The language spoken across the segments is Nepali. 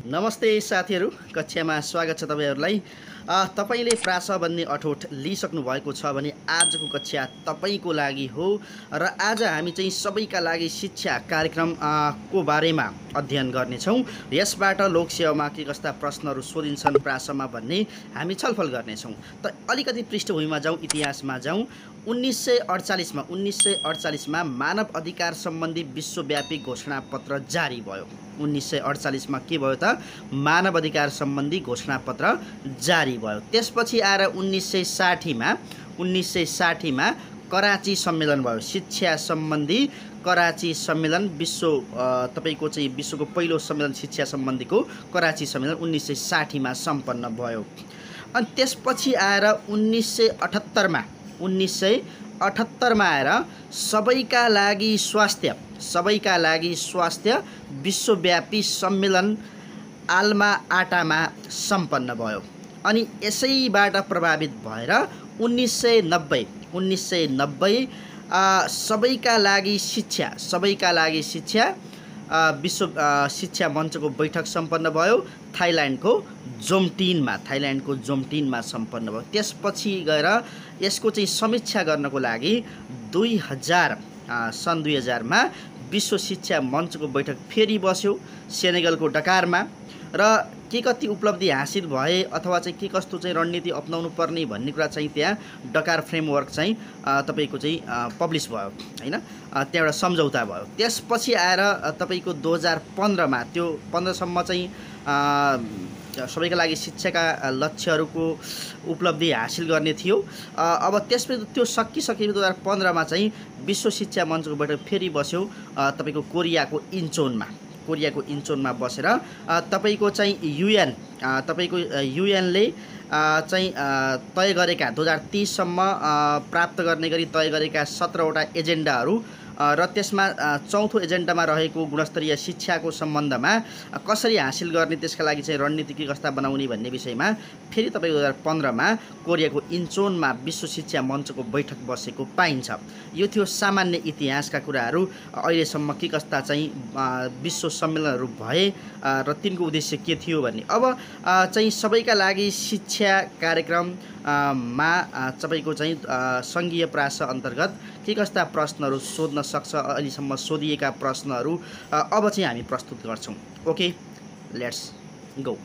नमस्ते साथीहरू, कक्षामा स्वागत छ तपाईहरुलाई। तपाईले प्रास भन्ने अठोट लिइसक्नु भएको छ भने आजको कक्षा तपाईको लागि हो र आज हामी चाहिँ सबैका लागि शिक्षा कार्यक्रम को बारेमा अध्ययन गर्नेछौँ। यसबाट लोकसेवामा के कस्ता प्रश्नहरू सोधिन्छन् प्रासमा भन्ने हामी छलफल गर्नेछौँ। त अलिकति पृष्ठभूमिमा जाउँ, इतिहासमा जाउँ। 1948 मा मानव अधिकार सम्बन्धी विश्वव्यापी घोषणापत्र जारी भयो। 1948 मा के भयो त? मानव अधिकार सम्बन्धी घोषणापत्र जारी भयो। त्यसपछि आएर 1960 मा कराची सम्मेलन भयो। शिक्षा सम्बन्धी कराची सम्मेलन तपाईको चाहिँ विश्वको पहिलो सम्मेलन शिक्षा सम्बन्धीको कराची सम्मेलन 1960 मा सम्पन्न भयो। अनि त्यसपछि आएर 1978 मा आएर सबैका लागि स्वास्थ्य विश्वव्यापी सम्मेलन आल्मा आटामा सम्पन्न भयो। अनि यसैबाट प्रभावित भएर 1990 सबैका लागि शिक्षा विश्व शिक्षा मञ्चको बैठक सम्पन्न भयो। थाइल्यान्डको जोम्टिनमा सम्पन्न भयो। त्यसपछि गएर यसको चाहिँ समीक्षा गर्नको लागि सन् 2000 मा विश्व शिक्षा मञ्चको बैठक फेरि बस्यो सेनेगलको डकारमा। र के कति उपलब्धि हासिल भए अथवा चाहिँ के कस्तो चाहिँ रणनीति अपनाउनु पर्ने भन्ने कुरा चाहिँ त्यहाँ डकार फ्रेमवर्क चाहिँ तपाईको चाहिँ पब्लिस भयो हैन, त्यहाँ एउटा सम्झौता भयो। त्यसपछि आएर तपाईको 2015 मा त्यो 15 सम्म चाहिँ सबैका लागि शिक्षाका लक्ष्यहरूको उपलब्धि हासिल गर्ने थियो। अब त्यसपछि त्यो सकिसकेपछि 2015 मा चाहिँ विश्व शिक्षा मञ्चको बैठक फेरि बस्यो तपाईको कोरियाको इन्चोनमा बसेर तपाईको चाहिँ युएनले चाहिँ तय गरेका 2030 सम्म प्राप्त गर्ने गरी तय गरेका 17 वटा एजेन्डाहरू र त्यसमा चौथो एजेन्डामा रहेको गुणस्तरीय शिक्षाको सम्बन्धमा कसरी हासिल गर्ने, त्यसका लागि चाहिँ रणनीति के कस्ता बनाउने भन्ने विषयमा फेरि तपाईको 2015 मा कोरियाको इन्चोनमा विश्व शिक्षा मञ्चको बैठक बसेको पाइन्छ। यो थियो सामान्य इतिहासका कुराहरू। अहिलेसम्म के कस्ता चाहिँ विश्व सम्मेलनहरू भए र तिनको उद्देश्य के थियो भन्ने। अब चाहिँ सबैका लागि शिक्षा कार्यक्रम मा तपाईको चाहिँ संघीय प्रास अन्तर्गत के कस्ता प्रश्नहरू सोध्न सक्छ, अहिलेसम्म सोधिएका प्रश्नहरू अब चाहिँ हामी प्रस्तुत गर्छौँ। Okay, let's go.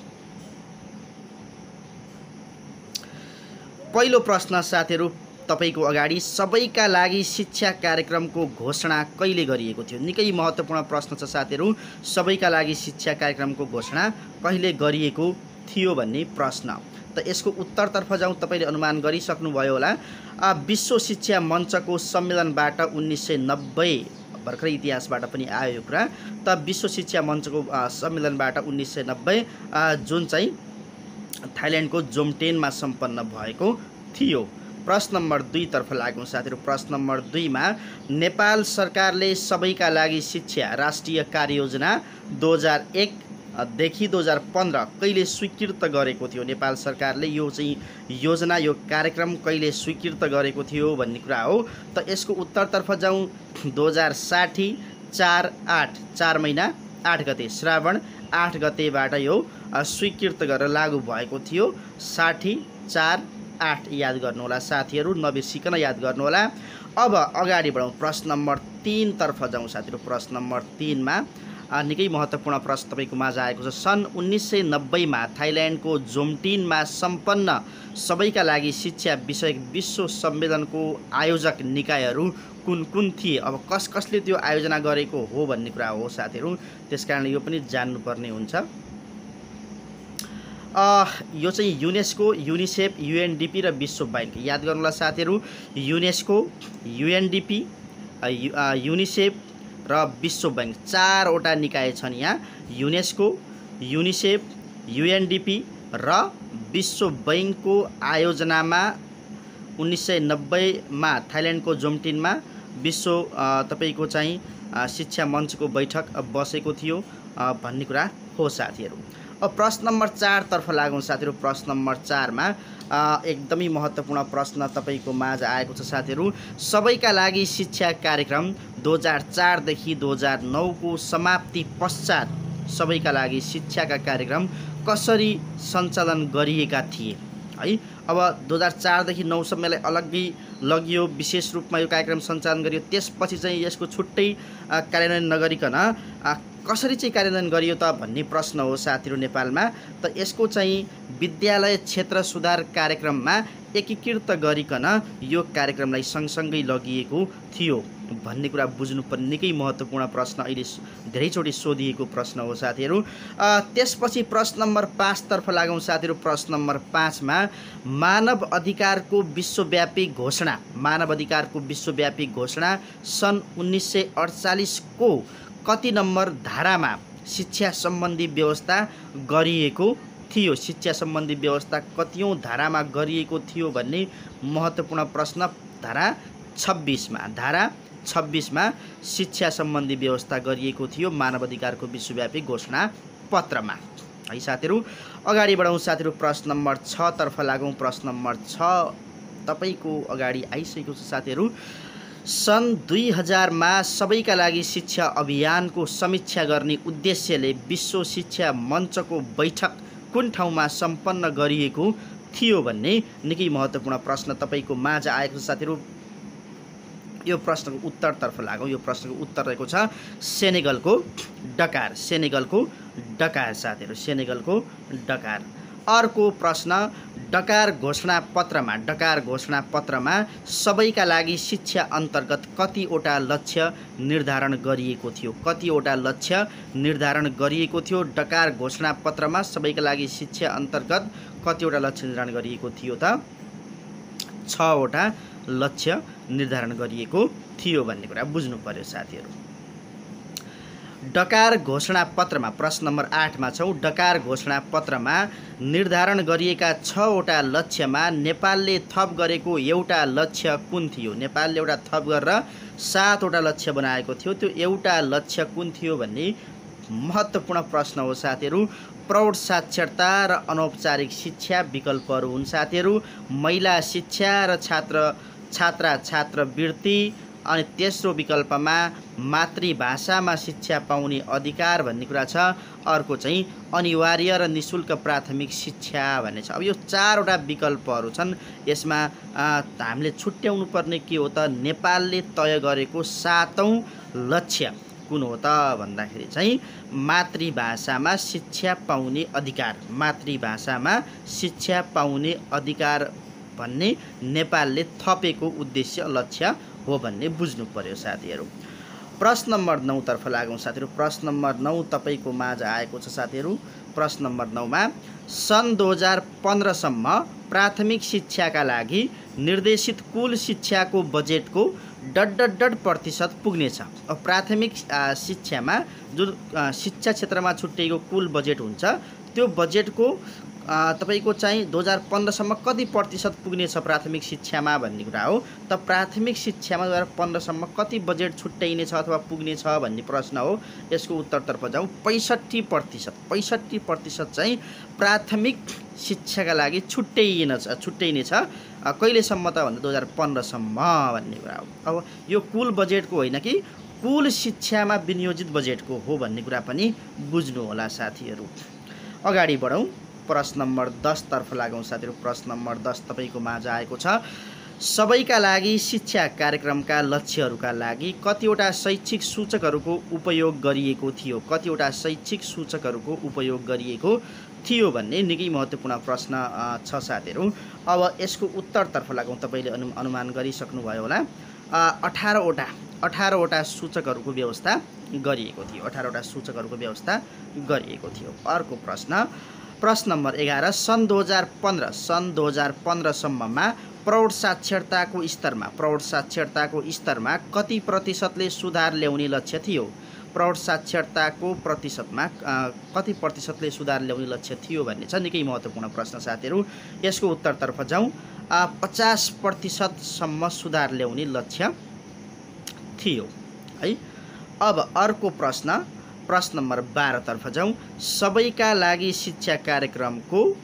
पहिलो प्रश्न साथीहरू तपाईको अगाडि, सबैका लागि शिक्षा कार्यक्रमको घोषणा कहिले गरिएको थियो? निकै महत्त्वपूर्ण प्रश्न छ साथीहरू। सबैका लागि शिक्षा कार्यक्रमको घोषणा कहिले गरिएको थियो भन्ने प्रश्न। त यसको उत्तरतर्फ जाउँ। तपाईले अनुमान गरिसक्नुभयो होला, विश्व शिक्षा मञ्चको सम्मेलनबाट 1990 भर्खरै इतिहासबाट पनि आयो यो कुरा। त विश्व शिक्षा मञ्चको सम्मेलनबाट 1990 जुन चाहिँ थाइल्यान्डको जोम्टेनमा सम्पन्न भएको थियो। प्रश्न नम्बर 2 तर्फ लागौँ साथीहरू। प्रश्न नम्बर 2 मा नेपाल सरकारले सबैका लागि शिक्षा राष्ट्रिय कार्ययोजना 2001 देखि 2015 कहिले स्वीकृत गरेको थियो? नेपाल सरकारले यो चाहिँ योजना, यो कार्यक्रम कहिले स्वीकृत गरेको थियो भन्ने कुरा हो। त यसको उत्तरतर्फ जाउँ। 2060 4 महिना 8 गते, श्रावण 8 गतेबाट यो स्वीकृत गरेर लागू भएको थियो। 60 4 8 याद गर्नुहोला साथीहरू, नबिर्सिकन याद गर्नुहोला। अब अगाडि बढौँ। प्रश्न नम्बर 3 तर्फ जाउँ साथीहरू। प्रश्न नम्बर 3 मा निकै महत्त्वपूर्ण प्रश्न तपाईको माझ आएको छ। सन् 1990 मा थाइल्यान्डको जोम्टिनमा सम्पन्न सबैका लागि शिक्षा विषयक विश्व सम्मेलनको आयोजक निकायहरू कुन कुन थिए? अब कसले त्यो आयोजना गरेको हो भन्ने कुरा हो साथीहरू, त्यसकारण यो पनि जान्नुपर्ने हुन्छ। यो चाहिँ युनेस्को, युनिसेफ, युएनडीपी र विश्व बैंक। याद गर्नुहोला साथीहरू, युनेस्को, युएनडीपी, युनिसेफ र विश्व बैंक, 4 वटा निकाय छन् यहाँ। युनेस्को, युनिसेफ, युएनडीपी र विश्व बैंकको आयोजनामा 1990 मा थाइल्यान्डको जोम्टिनमा विश्व तपाईको चाहिँ शिक्षा मञ्चको बैठक बसेको थियो भन्ने कुरा हो साथीहरू। अब प्रश्न नम्बर 4 तर्फ लागौँ साथीहरू। प्रश्न नम्बर 4 मा एकदमै महत्त्वपूर्ण प्रश्न तपाईको माझ आएको छ साथीहरू। सबैका लागि शिक्षा कार्यक्रम 2004 देखि 2009 को समाप्ति पश्चात सबैका लागि शिक्षाका कार्यक्रम कसरी सञ्चालन गरिएका थिए है। अब 2004 देखि 9सम्मलाई अलग्गै लगियो, विशेष रूपमा यो कार्यक्रम सञ्चालन गरियो। त्यसपछि चाहिँ यसको छुट्टै कार्यान्वयन नगरिकन कसरी चाहिँ कार्यान्वयन गरियो त भन्ने प्रश्न हो साथीहरू नेपालमा। त यसको चाहिँ विद्यालय क्षेत्र सुधार कार्यक्रममा एकीकृत गरिकन यो कार्यक्रमलाई सँगसँगै लगिएको थियो भन्ने कुरा बुझ्नुपर्ने निकै महत्त्वपूर्ण प्रश्न, अहिले धेरैचोटि सोधिएको प्रश्न हो साथीहरू। त्यसपछि प्रश्न नम्बर 5 तर्फ लागौँ साथीहरू। प्रश्न नम्बर 5 मा मानव अधिकारको विश्वव्यापी घोषणा, मानव अधिकारको विश्वव्यापी घोषणा सन् 1948 को कति नम्बर धारामा शिक्षा सम्बन्धी व्यवस्था गरिएको थियो? शिक्षा सम्बन्धी व्यवस्था कतिौं धारामा गरिएको थियो भन्ने महत्त्वपूर्ण प्रश्न। धारा 26 मा, धारा 26 मा शिक्षा सम्बन्धी व्यवस्था गरिएको थियो मानव अधिकारको विश्वव्यापी घोषणा पत्रमा है साथीहरू। अगाडि बढौँ साथीहरू, प्रश्न नम्बर 6 तर्फ लागौँ। प्रश्न नम्बर 6 तपाईको अगाडि आइसकेको छ साथीहरू। सन् 2000 मा सबैका लागि शिक्षा अभियानको समीक्षा गर्ने उद्देश्यले विश्व शिक्षा मञ्चको बैठक कुन ठाउँमा सम्पन्न गरिएको थियो भन्ने निकै महत्त्वपूर्ण प्रश्न तपाईको माझ आएको छ साथीहरू। यो प्रश्नको उत्तरतर्फ लागौँ। यो प्रश्नको उत्तर रहेको छ सेनेगलको डकार, सेनेगलको डकार साथीहरू, सेनेगलको डकार। अर्को प्रश्न, डकार घोषणा पत्रमा, डकार घोषणा पत्रमा सबैका लागि शिक्षा अन्तर्गत कतिवटा लक्ष्य निर्धारण गरिएको थियो? कतिवटा लक्ष्य निर्धारण गरिएको थियो? डकार घोषणा पत्रमा सबैका लागि शिक्षा अन्तर्गत कतिवटा लक्ष्य निर्धारण गरिएको थियो त? 6 वटा लक्ष्य निर्धारण गरिएको थियो भन्ने कुरा बुझ्नु पर्यो साथीहरू। डकार घोषणा पत्रमा प्रश्न नम्बर 8 मा छौँ। डकार घोषणा पत्रमा निर्धारण गरिएका 6 वटा लक्ष्यमा नेपालले थप गरेको एउटा लक्ष्य कुन थियो? नेपालले एउटा थप गरेर 7 वटा लक्ष्य बनाएको थियो। त्यो एउटा लक्ष्य कुन थियो भन्ने महत्त्वपूर्ण प्रश्न हो साथीहरू। प्रौढ साक्षरता र अनौपचारिक शिक्षा विकल्पहरू हुन् साथीहरू। महिला शिक्षा र छात्रवृत्ति, अनि तेस्रो विकल्पमा मातृभाषामा शिक्षा पाउने अधिकार भन्ने कुरा छ। अर्को चाहिँ अनिवार्य र निशुल्क प्राथमिक शिक्षा भन्ने छ। अब यो 4 वटा विकल्पहरू छन्। यसमा हामीले छुट्याउनु पर्ने के हो त? नेपालले तय गरेको 7औं लक्ष्य कुन हो त भन्दाखेरि चाहिँ मातृभाषामा शिक्षा पाउने अधिकार, मातृभाषामा शिक्षा पाउने अधिकार भन्ने नेपालले थपेको उद्देश्य लक्ष्य हो भन्ने बुझ्नु पर्यो साथीहरू। प्रश्न नम्बर 9 तर्फ लागौँ साथीहरू। प्रश्न नम्बर 9 तपाईको माझ आएको छ साथीहरू। प्रश्न नम्बर 9 मा सन् 2015 सम्म प्राथमिक शिक्षाका लागि निर्देशित कुल शिक्षाको बजेटको %% पुग्नेछ। अब प्राथमिक शिक्षामा जुन शिक्षा क्षेत्रमा छुट्याइएको कुल बजेट हुन्छ, त्यो बजेटको तपाईको चाहिँ 2015 सम्म कति प्रतिशत पुग्नेछ प्राथमिक शिक्षामा भन्ने कुरा हो। त प्राथमिक शिक्षामा 2015 सम्म कति बजेट छुट्याइनेछ अथवा पुग्नेछ भन्ने प्रश्न हो। यसको उत्तरतर्फ जाउँ। 65%, 65% चाहिँ प्राथमिक शिक्षाका लागि छुट्याइनेछ। कहिलेसम्म त भन्दा 2015 सम्म भन्ने कुरा हो। अब यो कुल बजेटको होइन कि कुल शिक्षामा विनियोजित बजेटको हो भन्ने कुरा पनि बुझ्नु होला साथीहरू। अगाडि बढौँ। प्रश्न नम्बर 10 तर्फ लागौँ साथीहरू। प्रश्न नम्बर 10 तपाईको माझ आएको छ। सबैका लागि शिक्षा कार्यक्रमका लक्ष्यहरूका लागि कतिवटा शैक्षिक सूचकहरूको उपयोग गरिएको थियो? कतिवटा शैक्षिक सूचकहरूको उपयोग गरिएको थियो भन्ने निकै महत्त्वपूर्ण प्रश्न छ साथीहरू। अब यसको उत्तरतर्फ लागौँ। तपाईँले अनुमान गरिसक्नुभयो होला। 18 वटा सूचकहरूको व्यवस्था गरिएको थियो। 18 वटा सूचकहरूको व्यवस्था गरिएको थियो। अर्को प्रश्न नम्बर 11 सन् 2015 सम्ममा प्रौढ साक्षरताको स्तरमा कति प्रतिशतले सुधार ल्याउने लक्ष्य थियो? प्रौढ साक्षरताको प्रतिशतमा कति प्रतिशतले सुधार ल्याउने लक्ष्य थियो भन्ने छ। निकै महत्त्वपूर्ण प्रश्न साथीहरू। यसको उत्तरतर्फ जाउँ। 50% सम्म सुधार ल्याउने लक्ष्य थियो है। अब अर्को प्रश्न नम्बर 12 तर्फ जाउँ। सबैका लागि शिक्षा कार्यक्रमको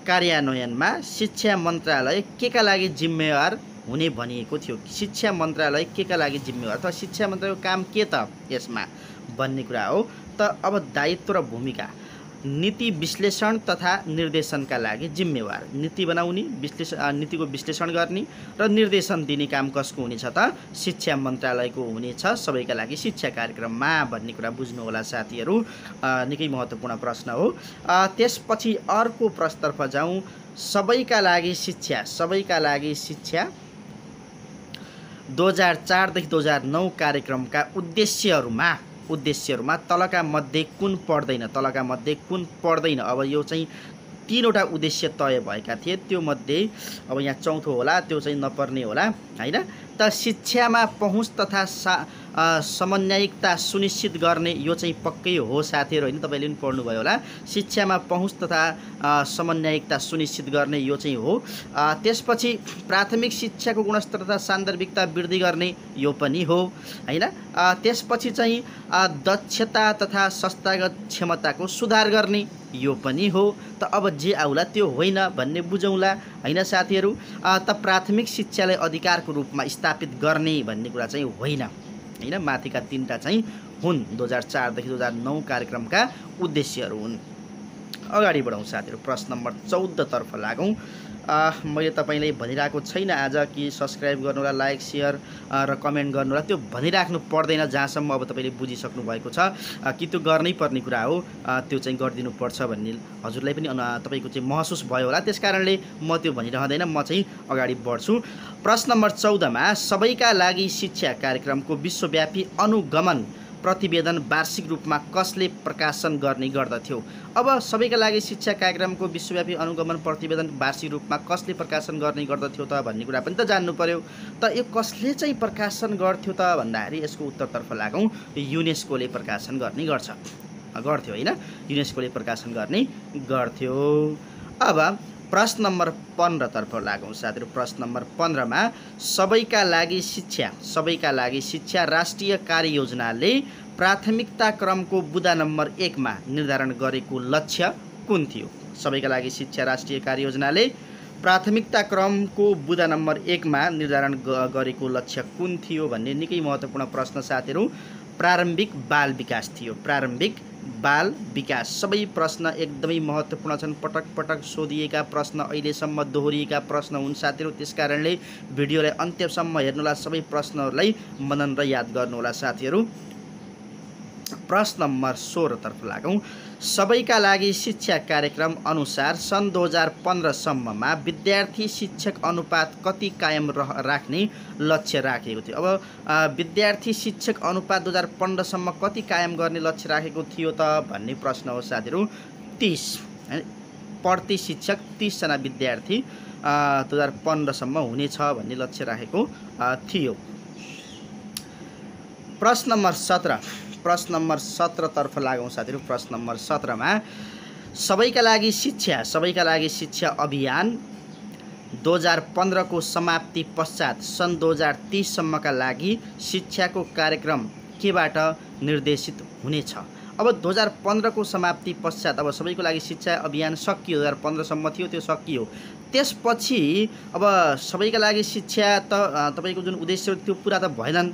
कार्यान्वयनमा शिक्षा मन्त्रालय केका लागि जिम्मेवार हुने भनिएको थियो? शिक्षा मन्त्रालय केका लागि जिम्मेवार अथवा शिक्षा मन्त्रालयको काम के त यसमा भन्ने कुरा हो। त अब दायित्व र भूमिका नीति विश्लेषण तथा निर्देशनका लागि जिम्मेवार नीति बनाउने नीतिको विश्लेषण गर्ने र निर्देशन दिने काम कसको हुनेछ त शिक्षा मन्त्रालयको हुनेछ सबैका लागि शिक्षा कार्यक्रममा भन्ने कुरा बुझ्नु होला साथीहरू। निकै महत्त्वपूर्ण प्रश्न हो। त्यसपछि अर्को प्रश्नतर्फ जाउँ। सबैका लागि शिक्षा 2004 देखि 2009 कार्यक्रमका उद्देश्यहरूमा तलका मध्ये कुन पर्दैन अब यो चाहिँ 3वटा उद्देश्य तय भएका थिए। त्यो मध्ये अब यहाँ चौथो होला, त्यो चाहिँ नपर्ने होला हैन। त शिक्षामा पहुँच तथा समन्वयिकता सुनिश्चित गर्ने यो चाहिँ पक्कै हो साथीहरू हैन, तपाईले पनि पढ्नुभयो होला। शिक्षामा पहुँच तथा समन्वयिकता सुनिश्चित गर्ने यो चाहिँ हो। त्यसपछि प्राथमिक शिक्षाको गुणस्तर तथा सान्दर्भिकता वृद्धि गर्ने यो पनि हो हैन। त्यसपछि चाहिँ दक्षता तथा संस्थागत क्षमताको सुधार गर्ने यो पनि हो। त अब जे आउला त्यो होइन भन्ने बुझौँला हैन साथीहरू। त प्राथमिक शिक्षालाई अधिकारको रूपमा स्थापित गर्ने भन्ने कुरा चाहिँ होइन हैन। माथिका 3टा चाहिँ हुन् 2004 देखि 2009 कार्यक्रमका उद्देश्यहरू हुन्। अगाडि बढौँ साथीहरू, प्रश्न नम्बर 14 तर्फ लागौँ। मैले तपाईलाई भनिरहेको छैन आज कि सब्सक्राइब गर्नुहोला, लाइक शेयर र कमेन्ट गर्नुहोला, त्यो भनिराख्नु पर्दैन जहाँसम्म अब तपाईले बुझिसक्नु भएको छ कि त्यो गर्नै पर्ने कुरा हो, त्यो चाहिँ गरिदिनु पर्छ भन्ने हजुरलाई पनि तपाईको चाहिँ महसुस भयो होला। त्यसकारणले म त्यो भनिरहँदैन, म चाहिँ अगाडि बढ्छु। प्रश्न नम्बर 14 मा सबैका लागि शिक्षा कार्यक्रमको विश्वव्यापी अनुगमन प्रतिवेदन वार्षिक रूपमा कसले प्रकाशन गर्ने गर्दथ्यो? अब सबैका लागि शिक्षा कार्यक्रमको विश्वव्यापी अनुगमन प्रतिवेदन वार्षिक रूपमा कसले प्रकाशन गर्ने गर्दथ्यो त भन्ने कुरा पनि त जान्नु पर्यो। त यो कसले चाहिँ प्रकाशन गर्थ्यो त भन्दाखेरि यसको उत्तरतर्फ लागौँ। युनेस्कोले प्रकाशन गर्थ्यो हैन, युनेस्कोले प्रकाशन गर्ने गर्थ्यो। अब प्रश्न नम्बर 15 तर्फ लागौँ साथीहरू। प्रश्न नम्बर 15 मा सबैका लागि शिक्षा राष्ट्रिय कार्ययोजनाले प्राथमिकता क्रमको बुँदा नम्बर 1 मा निर्धारण गरेको लक्ष्य कुन थियो? सबैका लागि शिक्षा राष्ट्रिय कार्ययोजनाले प्राथमिकता क्रमको बुँदा नम्बर 1 मा निर्धारण गरेको लक्ष्य कुन थियो भन्ने निकै महत्त्वपूर्ण प्रश्न साथीहरू। प्रारम्भिक बाल विकास थियो। प्रारम्भिक बाल विकास। सबै प्रश्न एकदमै महत्त्वपूर्ण छन्, पटक पटक सोधिएका प्रश्न, अहिलेसम्म दोहोरिएका प्रश्न हुन् साथीहरू। त्यसकारणले भिडियोलाई अन्त्यसम्म हेर्नुहोला, सबै प्रश्नहरूलाई मनन र याद गर्नुहोला साथीहरू। प्रश्न नम्बर 16 तर्फ लागौँ। सबैका लागि शिक्षा कार्यक्रम अनुसार सन् 2015 सम्ममा विद्यार्थी शिक्षक अनुपात कति कायम राख्ने लक्ष्य राखेको थियो? अब विद्यार्थी शिक्षक अनुपात 2015 सम्म कति कायम गर्ने लक्ष्य राखेको थियो त भन्ने प्रश्न हो साथीहरू। 30 प्रति शिक्षक 30 जना विद्यार्थी 2015 सम्म हुनेछ भन्ने लक्ष्य राखेको थियो। प्रश्न नम्बर 17 तर्फ लागौँ साथीहरू। प्रश्न नम्बर 17 मा सबैका लागि शिक्षा अभियान 2015 को समाप्ति पश्चात सन् 2030 सम्मका लागि शिक्षाको कार्यक्रम केबाट निर्देशित हुनेछ? अब 2015 को समाप्ति पश्चात अब सबैको लागि शिक्षा अभियान सकियो, 2015 सम्म थियो, त्यो सकियो। त्यसपछि अब सबैका लागि शिक्षा त तपाईको जुन उद्देश्य त्यो पुरा त भएनन्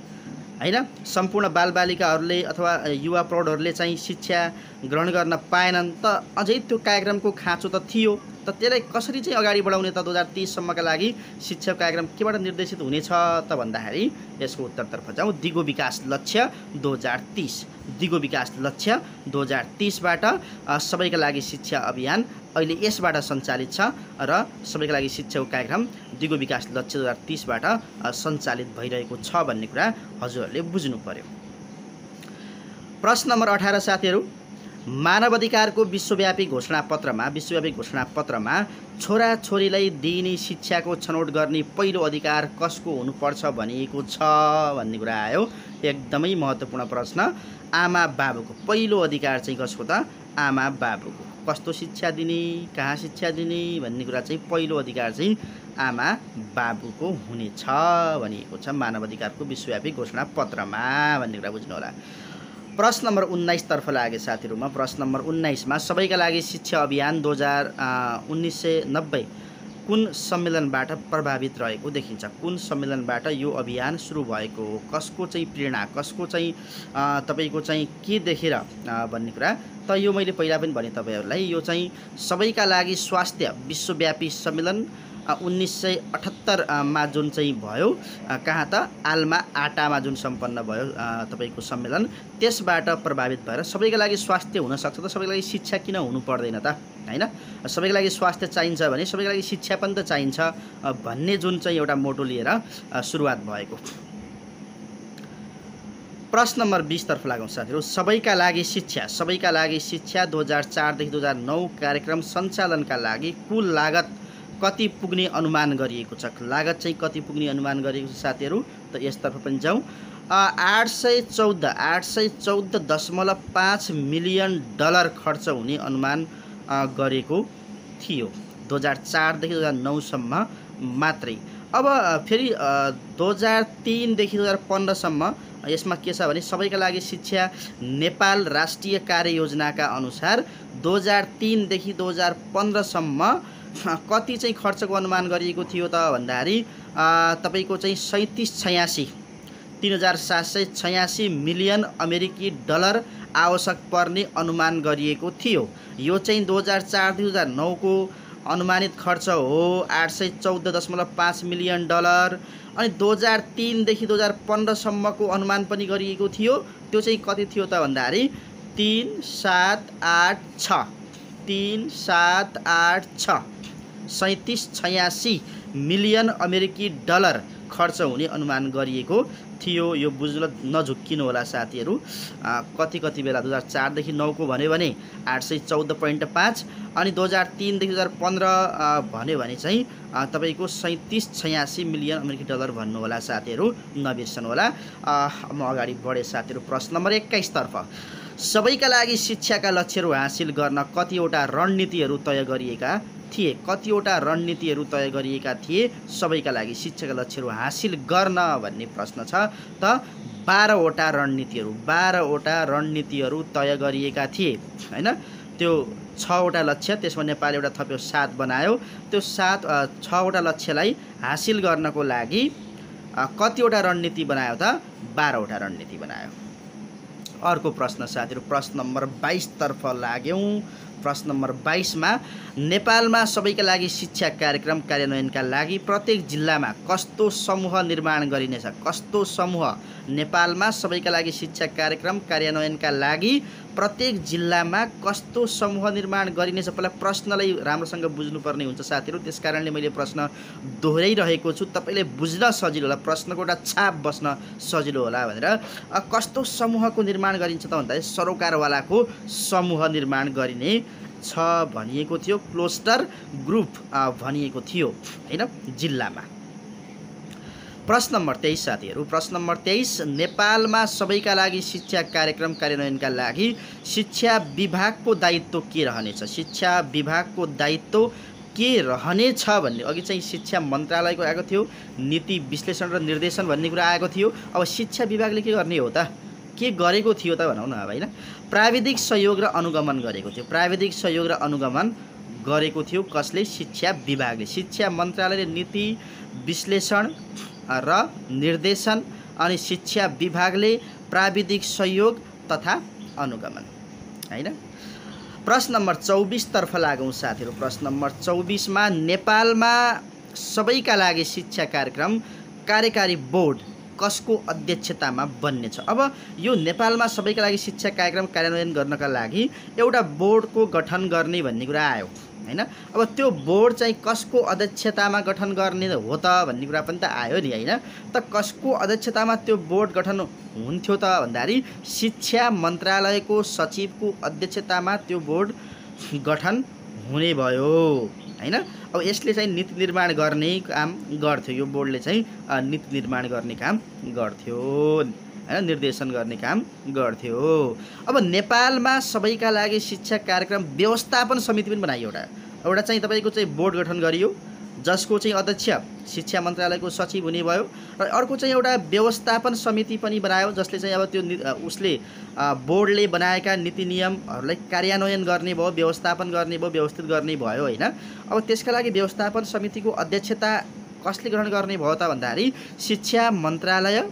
हैन। सम्पूर्ण बालबालिकाहरूले अथवा युवा प्रौढहरूले चाहिँ शिक्षा ग्रहण गर्न पाएनन्। त अझै त्यो कार्यक्रमको खाँचो त थियो, त त्यसलाई कसरी चाहिँ अगाडि बढाउने त? 2030 सम्मका लागि शिक्षा कार्यक्रम केबाट निर्देशित हुनेछ त भन्दाखेरि यसको उत्तरतर्फ जाउँ। दिगो विकास लक्ष्य 2030। दिगो विकास लक्ष्य 2030 बाट सबैका लागि शिक्षा अभियान अहिले यसबाट सञ्चालित छ र सबैका लागि शिक्षाको कार्यक्रम दिगो विकास लक्ष्य 2030 बाट सञ्चालित भइरहेको छ भन्ने कुरा हजुरहरूले बुझ्नु पर्यो। प्रश्न नम्बर 18 साथीहरू। मानवाधिकारको विश्वव्यापी घोषणापत्रमा छोराछोरीलाई दिइने शिक्षाको छनौट गर्ने पहिलो अधिकार कसको हुनुपर्छ भनिएको छ भन्ने कुरा आयो। एकदमै महत्त्वपूर्ण प्रश्न। आमा बाबुको पहिलो अधिकार चाहिँ कसको त? आमा बाबुको। कस्तो शिक्षा दिने, कहाँ शिक्षा दिने भन्ने कुरा चाहिँ पहिलो अधिकार चाहिँ आमा बाबुको हुनेछ भनिएको छ मानवाधिकारको विश्वव्यापी घोषणापत्रमा भन्ने कुरा बुझ्नु होला। प्रश्न नम्बर 19 तर्फ लागे साथीहरूमा। प्रश्न नम्बर 19 मा सबैका लागि शिक्षा अभियान 1990 कुन सम्मेलनबाट प्रभावित रहेको देखिन्छ? कुन सम्मेलनबाट यो अभियान सुरु भएको हो? कसको चाहिँ प्रेरणा, कसको चाहिँ तपाईँको चाहिँ के देखेर भन्ने कुरा त यो मैले पहिला पनि भने तपाईँहरूलाई। यो चाहिँ सबैका लागि स्वास्थ्य विश्वव्यापी सम्मेलन 1978 मा जुन चाहिँ भयो, कहाँ त आल्मा आटामा जुन सम्पन्न भयो तपाईँको सम्मेलन, त्यसबाट प्रभावित भएर सबैका लागि स्वास्थ्य हुनसक्छ त सबैका लागि शिक्षा किन हुनु पर्दैन त, हैन? सबैका लागि स्वास्थ्य चाहिन्छ भने सबैका लागि शिक्षा पनि त चाहिन्छ भन्ने जुन चाहिँ एउटा मोटो लिएर सुरुवात भएको। प्रश्न नम्बर 20 तर्फ लागौँ साथीहरू। सबैका लागि शिक्षा 2004 देखि 2009 कार्यक्रम सञ्चालनका लागि कुल लागत कति पुग्ने अनुमान गरिएको छ? लागत चाहिँ कति पुग्ने अनुमान गरिएको छ साथीहरू? त यसतर्फ पनि जाउँ। 814.5 मिलियन डलर खर्च हुने अनुमान गरेको थियो 2004 देखि 2009 सम्म मात्रै। अब फेरि 2003 देखि 2015 सम्म यसमा के छ भने सबैका लागि शिक्षा नेपाल राष्ट्रिय कार्ययोजनाका अनुसार 2003 देखि 2015 सम्म कति चाहिँ खर्चको अनुमान गरिएको थियो त भन्दाखेरि तपाईको चाहिँ 3786 मिलियन अमेरिकी डलर आवश्यक पर्ने अनुमान गरिएको थियो। यो चाहिँ 2004 देखि 2009 को अनुमानित खर्च हो 814.5 मिलियन डलर। अनि 2003 देखि 2015 सम्मको अनुमान पनि गरिएको थियो। त्यो चाहिँ कति थियो त भन्दाखेरि 3786 मिलियन अमेरिकी डलर खर्च हुने अनुमान गरिएको थियो। यो बुझ्न नझुक्किनु होला साथीहरू। कति बेला 2004 देखि 9 को भन्यो भने 814.5 अनि 2003 देखि 2015 भन्यो भने चाहिँ तपाईको 3786 मिलियन अमेरिकी डलर भन्नु होला साथीहरू, नबिर्सनु होला। म अगाडि बढे साथीहरू। प्रश्न नम्बर 21 तर्फ। सबैका लागि शिक्षाका लक्ष्यहरू हासिल गर्न कतिवटा रणनीतिहरू तय गरिएका थिए? कतिवटा रणनीतिहरू तय गरिएका थिए सबैका लागि शिक्षाका लक्ष्यहरू हासिल गर्न भन्ने प्रश्न छ त 12 वटा रणनीतिहरू तय गरिएका थिए, हैन? त्यो 6 वटा लक्ष्य, त्यसमा नेपाल एउटा थप्यो 7 बनायो। त्यो 6 वटा लक्ष्यलाई हासिल गर्नको लागि कतिवटा रणनीति बनायो त? 12 वटा रणनीति बनायो। अर्को प्रश्न साथीहरू, प्रश्न नम्बर 22 तर्फ लाग्यौं। प्रश्न नम्बर 22 मा नेपालमा सबैका लागि शिक्षा कार्यक्रम कार्यान्वयनका लागि प्रत्येक जिल्लामा कस्तो समूह निर्माण गरिनेछ? कस्तो समूह? नेपालमा सबैका लागि शिक्षा कार्यक्रम कार्यान्वयनका लागि प्रत्येक जिल्लामा कस्तो समूह निर्माण गरिनेछ? पहिला प्रश्नलाई राम्रोसँग बुझ्नुपर्ने हुन्छ साथीहरू। त्यसकारणले मैले प्रश्न दोहोऱ्याइरहेको छु, तपाईले बुझ्न सजिलो होला, प्रश्नको एउटा छाप बस्न सजिलो होला भनेर। कस्तो समूहको निर्माण गरिन्छ त भन्दा सरोकारवालाको समूह निर्माण गरिने छ भनिएको थियो। क्लस्टर ग्रुप भनिएको थियो, हैन, जिल्लामा। प्रश्न नम्बर 23 साथीहरू। प्रश्न नम्बर 23। नेपालमा सबैका लागि शिक्षा कार्यक्रम कार्यान्वयनका लागि शिक्षा विभागको दायित्व के रहनेछ? शिक्षा विभागको दायित्व के रहनेछ भन्ने अघि चाहिँ शिक्षा मन्त्रालयको आएको थियो, नीति विश्लेषण र निर्देशन भन्ने कुरा आएको थियो। अब शिक्षा विभागले के गर्ने हो त? के गरेको थियो त भनौँ न अब, हैन? प्राविधिक सहयोग र अनुगमन गरेको थियो। प्राविधिक सहयोग र अनुगमन गरेको थियो कसले? शिक्षा विभागले। शिक्षा मन्त्रालयले नीति विश्लेषण र निर्देशन अनि शिक्षा विभागले प्राविधिक सहयोग तथा अनुगमन, हैन? प्रश्न नम्बर 24 तर्फ लागौँ साथीहरू। प्रश्न नम्बर 24 मा नेपालमा सबैका लागि शिक्षा कार्यक्रम कार्यकारी बोर्ड कसको अध्यक्षतामा बन्नेछ? अब यो नेपालमा सबैका लागि शिक्षा कार्यक्रम कार्यान्वयन गर्नका लागि एउटा बोर्डको गठन गर्ने भन्ने कुरा आयो, हैन? अब त्यो बोर्ड चाहिँ कसको अध्यक्षतामा गठन गर्ने हो त भन्ने कुरा पनि त आयो नि, हैन? त कसको अध्यक्षतामा त्यो बोर्ड गठन हुन्थ्यो त भन्दाखेरि शिक्षा मन्त्रालयको सचिवको अध्यक्षतामा त्यो बोर्ड गठन हुने भयो, हैन? अब यसले चाहिँ नीति निर्माण गर्ने काम गर्थ्यो। यो बोर्डले चाहिँ नीति निर्माण गर्ने काम गर्थ्यो, हैन? निर्देशन गर्ने काम गर्थ्यो। अब नेपालमा सबैका लागि शिक्षा कार्यक्रम व्यवस्थापन समिति पनि बनाइयो। एउटा चाहिँ तपाईको चाहिँ बोर्ड गठन गरियो। जसको चाहिँ अध्यक्ष शिक्षा मन्त्रालयको सचिव हुने भयो र अर्को चाहिँ एउटा व्यवस्थापन समिति पनि बनायो जसले चाहिँ अब त्यो उसले बोर्डले बनाएका नीति नियमहरूलाई कार्यान्वयन गर्ने भयो, व्यवस्थापन गर्ने भयो, व्यवस्थित गर्ने भयो हैन। अब त्यसका लागि व्यवस्थापन समितिको अध्यक्षता कसले ग्रहण गर्ने भयो त भन्दाखेरि शिक्षा मन्त्रालय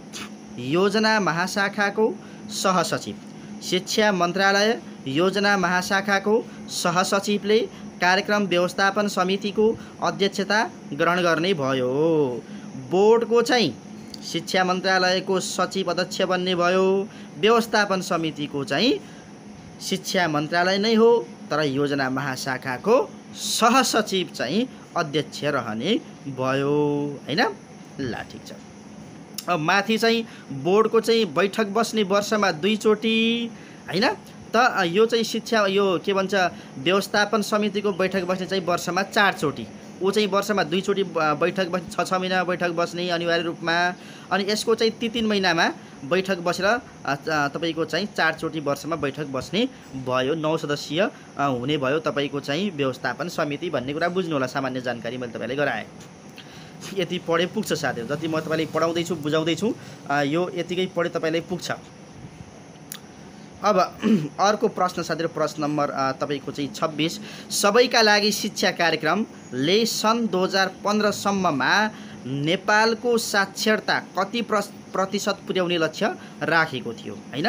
योजना महाशाखाको सहसचिव, शिक्षा मन्त्रालय योजना महाशाखाको सहसचिवले कार्यक्रम व्यवस्थापन समितिको अध्यक्षता ग्रहण गर्ने भयो। बोर्डको चाहिँ शिक्षा मन्त्रालयको सचिव अध्यक्ष बन्ने भयो, व्यवस्थापन समितिको चाहिँ शिक्षा मन्त्रालय नै हो तर योजना महाशाखाको सहसचिव चाहिँ अध्यक्ष रहने भयो हैन। ल ठीक छ। अब माथि चाहिँ बोर्डको चाहिँ बैठक बस्ने वर्षमा 2 चोटि हैन त यो चाहिँ शिक्षा यो के भन्छ व्यवस्थापन समितिको बैठक बस्ने चाहिँ वर्षमा 4 चोटि, ऊ चाहिँ वर्षमा 2 चोटि बैठक बस्ने, 6 महिनामा बैठक बस्ने अनिवार्य रूपमा। अनि यसको चाहिँ 3 महिनामा बैठक बसेर तपाईको चाहिँ 4 चोटि वर्षमा बैठक बस्ने भयो, 9 सदस्यीय हुने भयो तपाईको चाहिँ व्यवस्थापन समिति भन्ने कुरा बुझ्नु होला। सामान्य जानकारी मैले तपाईलाई गराएँ। यति पढे पुग्छ साथीहरु, जति म तपाईलाई पढाउँदैछु बुझाउँदैछु यो यतिकै पढे तपाईलाई पुग्छ। अब अर्को प्रश्न साथीहरु, प्रश्न नम्बर तपाईको चाहिँ 26, सबैका लागि शिक्षा कार्यक्रमले सन् 2015 सम्ममा नेपालको साक्षरता कति प्रतिशत पुर्याउने लक्ष्य राखेको थियो हैन।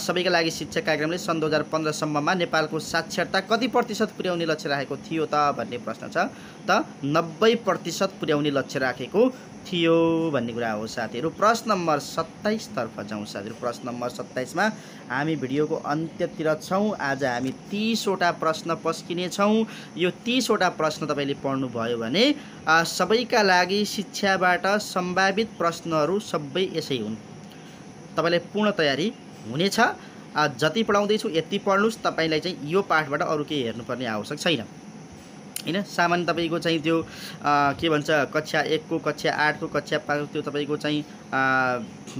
सबैका लागि शिक्षा कार्यक्रमले सन् 2015 सम्ममा नेपालको साक्षरता कति प्रतिशत पुर्याउने लक्ष्य राखेको थियो त भन्ने प्रश्न छ। त 90% पुर्याउने लक्ष्य राखेको थियो भन्ने कुरा हो साथीहरु। प्रश्न नम्बर 27 तर्फ जाउँ साथीहरु। प्रश्न नम्बर 27 मा हामी भिडियोको अन्त्यतिर छौं। आज हामी 30 वटा प्रश्न पस्किने छौं। यो 30 वटा प्रश्न तपाईले पढ्नु भयो भने सबैका लागि शिक्षाबाट सम्भावित प्रश्नहरू सबै यसै हुन्। तपाईलाई पूर्ण तयारी हुनेछ। जति पढाउँदैछु यति पढ्नुस्। तपाईलाई चाहिँ यो पाठबाट अरु केही हेर्नुपर्ने आवश्यक छैन हैन। सामान्य तपाईको चाहिँ त्यो के भन्छ कक्षा 1 को, कक्षा 8 को, कक्षा 5 को त्यो तपाईको चाहिँ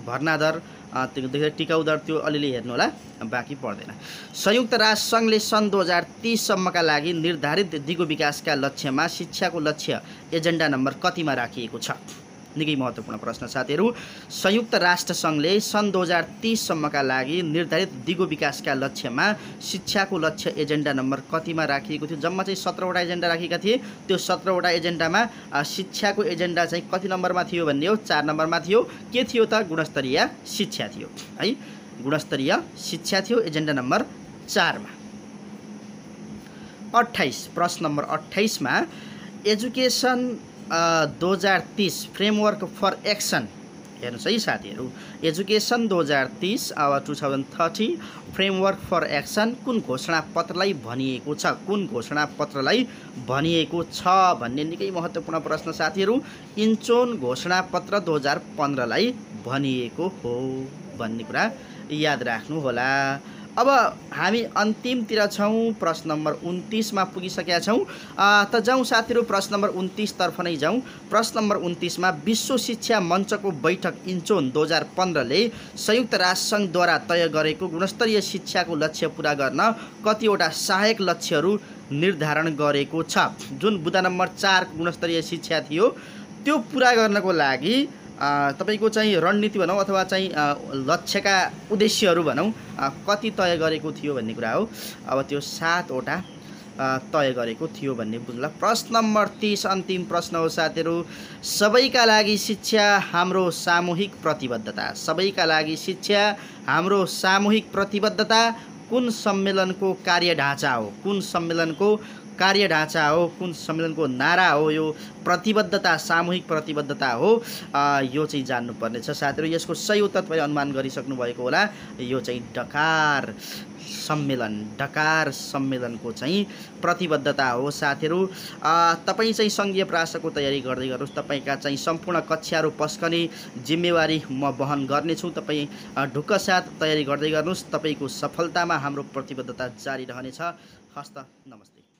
भर्ना दर त्यो टिकाउ दर त्यो अलिअलि हेर्नु होला, बाँकी पर्दैन। संयुक्त राष्ट्र संघले सन् 2030 सम्मका लागि निर्धारित दिगो विकासका लक्ष्यमा शिक्षाको लक्ष्य एजेन्डा नम्बर कतिमा राखिएको छ? निकै महत्त्वपूर्ण प्रश्न साथीहरु। संयुक्त राष्ट्र संघले सन् 2030 सम्मका लागि निर्धारित दिगो विकासका लक्ष्यमा शिक्षाको लक्ष्य एजेन्डा नम्बर कतिमा राखिएको थियो? जम्मा चाहिँ 17 वटा एजेन्डा राखेका थिए। त्यो 17 वटा एजेन्डामा शिक्षाको एजेन्डा चाहिँ कति नम्बरमा थियो भन्ने हो? 4 नम्बरमा थियो। के थियो त? गुणस्तरीय शिक्षा थियो है। गुणस्तरीय शिक्षा थियो एजेन्डा नम्बर 4 मा। 28 प्रश्न नम्बर 28 मा एजुकेसन 2030 फ्रेमवर्क फर एक्सन, हेर्नुस् है साथीहरु। एजुकेसन 2030 अब 2030 फ्रेमवर्क फर एक्सन कुन घोषणा पत्रलाई भनिएको छ? कुन घोषणा पत्रलाई भनिएको छ भन्ने निकै महत्त्वपूर्ण प्रश्न साथीहरु। इन्चोन घोषणा पत्र 2015 लाई भनिएको हो भन्ने कुरा याद राख्नु होला। अब हामी अन्तिमतिर छौं। प्रश्न नम्बर 29 मा पुगिसकेका छौं। त जाउँ साथीहरु प्रश्न नम्बर 29 तर्फ नै जाउँ। प्रश्न नम्बर 29 मा विश्व शिक्षा मञ्चको बैठक इन्चोन 2015 ले संयुक्त राष्ट्र संघद्वारा तय गरेको गुणस्तरीय शिक्षाको लक्ष्य पूरा गर्न कतिवटा सहायक लक्ष्यहरू निर्धारण गरेको छ? जुन बुँदा नम्बर 4 गुणस्तरीय शिक्षा थियो त्यो पूरा गर्नको लागि तपाईको चाहिँ रणनीति भनौं अथवा चाहिँ लक्ष्यका उद्देश्यहरू भनौं कति तय गरेको थियो भन्ने कुरा हो। अब त्यो 7 वटा तय गरेको थियो भन्ने बुझ्ला। प्रश्न नम्बर 30 अन्तिम प्रश्न हो साथीहरु। सबैका लागि शिक्षा हाम्रो सामूहिक प्रतिबद्धता। सबैका लागि शिक्षा हाम्रो सामूहिक प्रतिबद्धता कुन सम्मेलनको कार्य ढाँचा हो? कुन सम्मेलनको कार्य ढाँचा हो? कुन सम्मेलनको नारा हो? यो प्रतिबद्धता, सामूहिक प्रतिबद्धता हो। यो चाहिँ जान्नुपर्ने छ साथीहरु। यसको सही उत्तर तपाईले अनुमान गरिसक्नु भएको होला। यो चाहिँ डकार सम्मेलनको चाहिँ प्रतिबद्धता हो साथीहरु। तपाई चाहिँ संघीय प्रशासनको तयारी गर्दै गर्नुस्। तपाईका चाहिँ सम्पूर्ण कक्षाहरू पस्कने जिम्मेवारी म वहन गर्नेछु। तपाई ढुक्क साथ तयारी गर्दै गर्नुस्। तपाईको सफलतामा हाम्रो प्रतिबद्धता जारी रहनेछ। हस्त नमस्ते।